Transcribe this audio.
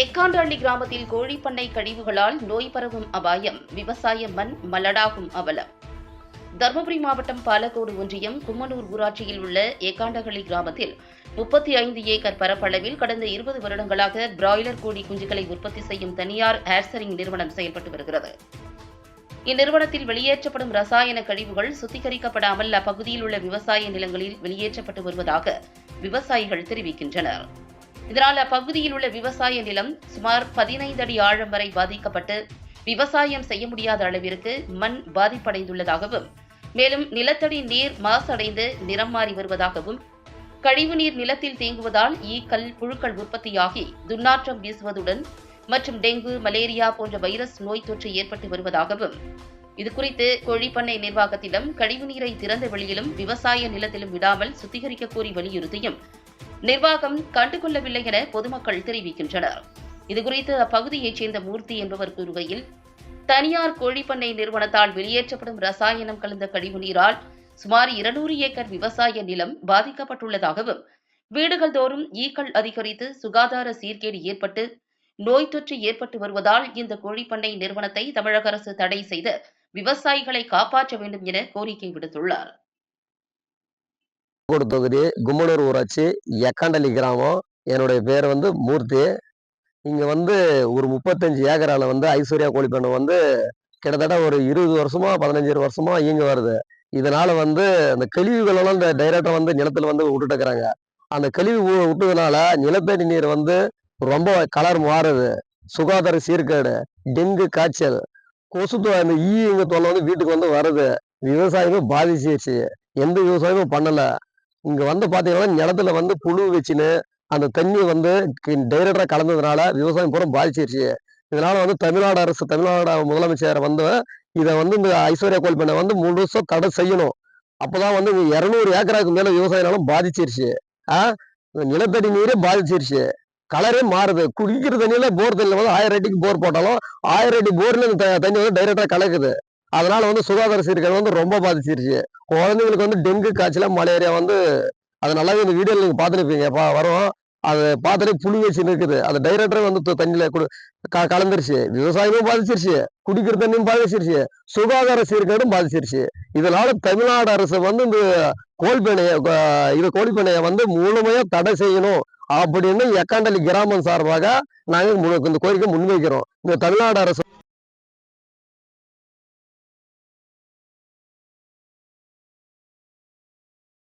எக்காண்டஹள்ளி கிராமத்தில் கோழிப்பண்ணை கழிவுகளால் நோய் பரவும் அபாயம், விவசாய மண் மலடாகும் அவலம். தருமபுரி மாவட்டம் பாலக்கோடு ஒன்றியம் கும்மனூர் ஊராட்சியில் உள்ள எக்காண்டஹள்ளி கிராமத்தில் 35 ஏக்கர் பரப்பளவில் கடந்த 20 வருடங்களாக பிராய்லர் கோழி குஞ்சுகளை உற்பத்தி செய்யும் தனியார் ஹேர்சரிங் நிறுவனம் செயல்பட்டு வருகிறது. இந்நிறுவனத்தில் வெளியேற்றப்படும் ரசாயன கழிவுகள் சுத்திகரிக்கப்படாமல் அப்பகுதியில் உள்ள விவசாய நிலங்களில் வெளியேற்றப்பட்டு வருவதாக விவசாயிகள் தெரிவிக்கின்றனர். இதனால் அப்பகுதியில் உள்ள விவசாய நிலம் சுமார் 15 அடி ஆழம் வரை பாதிக்கப்பட்டு விவசாயம் செய்ய முடியாத அளவிற்கு மண் பாதிப்படைந்துள்ளதாகவும், மேலும் நிலத்தடி நீர் மாசடைந்து நிறம் மாறி வருவதாகவும், கழிவுநீர் நிலத்தில் தேங்குவதால் ஈக்கள், புழுக்கள் உற்பத்தியாகி துர்நாற்றம் வீசுவதுடன் மற்றும் டெங்கு, மலேரியா போன்ற வைரஸ் நோய் தொற்று ஏற்பட்டு வருவதாகவும், இதுகுறித்து கோழிப்பண்ணை நிர்வாகத்திடம் கழிவுநீரை திறந்த வெளியிலும் விவசாய நிலத்திலும் விடாமல் சுத்திகரிக்க கோரி வலியுறுத்தியும் நிர்வாகம் கண்டுகொள்ளவில்லை என பொதுமக்கள் தெரிவிக்கின்றனர். இதுகுறித்து அப்பகுதியைச் சேர்ந்த மூர்த்தி என்பவர் கூறுகையில், தனியார் கோழிப்பண்ணை நிறுவனத்தால் வெளியேற்றப்படும் ரசாயனம் கலந்த கழிவுநீரால் சுமார் 200 ஏக்கர் விவசாய நிலம் பாதிக்கப்பட்டுள்ளதாகவும், வீடுகள் தோறும் ஈக்கள் அதிகரித்து சுகாதார சீர்கேடு ஏற்பட்டு நோய் தொற்று ஏற்பட்டு வருவதால் இந்த கோழிப்பண்ணை நிறுவனத்தை தமிழக அரசு தடை செய்து விவசாயிகளை காப்பாற்ற வேண்டும் என கோரிக்கை விடுத்துள்ளார். தொகுதி கும்மனூர் ஊராட்சி எக்காண்டஹள்ளி கிராமம். என்னுடைய பேர் மூர்த்தி. இங்க ஒரு 35 ஏக்கரால ஐஸ்வர்யா கோழிப்பண்ணை கிட்டத்தட்ட ஒரு 20 வருஷமா 15 வருஷமா இயங்க வருது. இதனால அந்த கழிவுகள் எல்லாம் இந்த டைரக்டா நிலத்துல விட்டுட்டு இருக்கிறாங்க. அந்த கழிவு விட்டதுனால நிலத்தடி நீர் ரொம்ப கலர் மாறுது, சுகாதார சீர்கேடு, டெங்கு காய்ச்சல், கொசு அந்த ஈங்க தொல்லை வீட்டுக்கு வருது. விவசாயமும் பாதிச்சிருச்சு. எந்த விவசாயமும் பண்ணல. இங்க பாத்தீங்கன்னா நிலத்துல புழு வச்சுன்னு அந்த தண்ணி டைரக்டா கலந்ததுனால விவசாயம் பூரா பாதிச்சிருச்சு. இதனால தமிழ்நாடு அரசு, தமிழ்நாடு முதலமைச்சர் இதை இந்த ஐஸ்வர்யா கோழிப்பண்ணை முழுசா தடை செய்யணும். அப்பதான் 200 ஏக்கராக்கு மேல விவசாய நிலம் பாதிச்சிருச்சு. நிலத்தடி நீரே பாதிச்சிருச்சு. கலரே மாறுது. குடிக்கிற தண்ணியில போர் தண்ணியில 1000 அடிக்கு போர் போட்டாலும் 1000 அடி போர்ல தண்ணி டைரக்டா கலக்குது. அதனால சுகாதார சீர்கேடு ரொம்ப பாதிச்சிருச்சு. குழந்தைங்களுக்கு டெங்கு காய்ச்சல, மலேரியா அது நல்லாவே இந்த வீடியோல நீங்க பாத்துருப்பீங்க. வரும் அது பார்த்தாலே புழு வச்சு இருக்குது. அது டைரக்டரே தண்ணியில கலந்துருச்சு. விவசாயமும் பாதிச்சிருச்சு, குடிக்கிற தண்ணியும் பாதிச்சிருச்சு, சுகாதார சீர்கேடும் பாதிச்சிருச்சு. இதனால தமிழ்நாடு அரசு இந்த கோழிப்பண்ணைய முழுமையா தடை செய்யணும் அப்படின்னு எக்காண்டஹள்ளி கிராமம் சார்பாக நாங்க இந்த கோரிக்கை முன்வைக்கிறோம். இந்த தமிழ்நாடு அரசு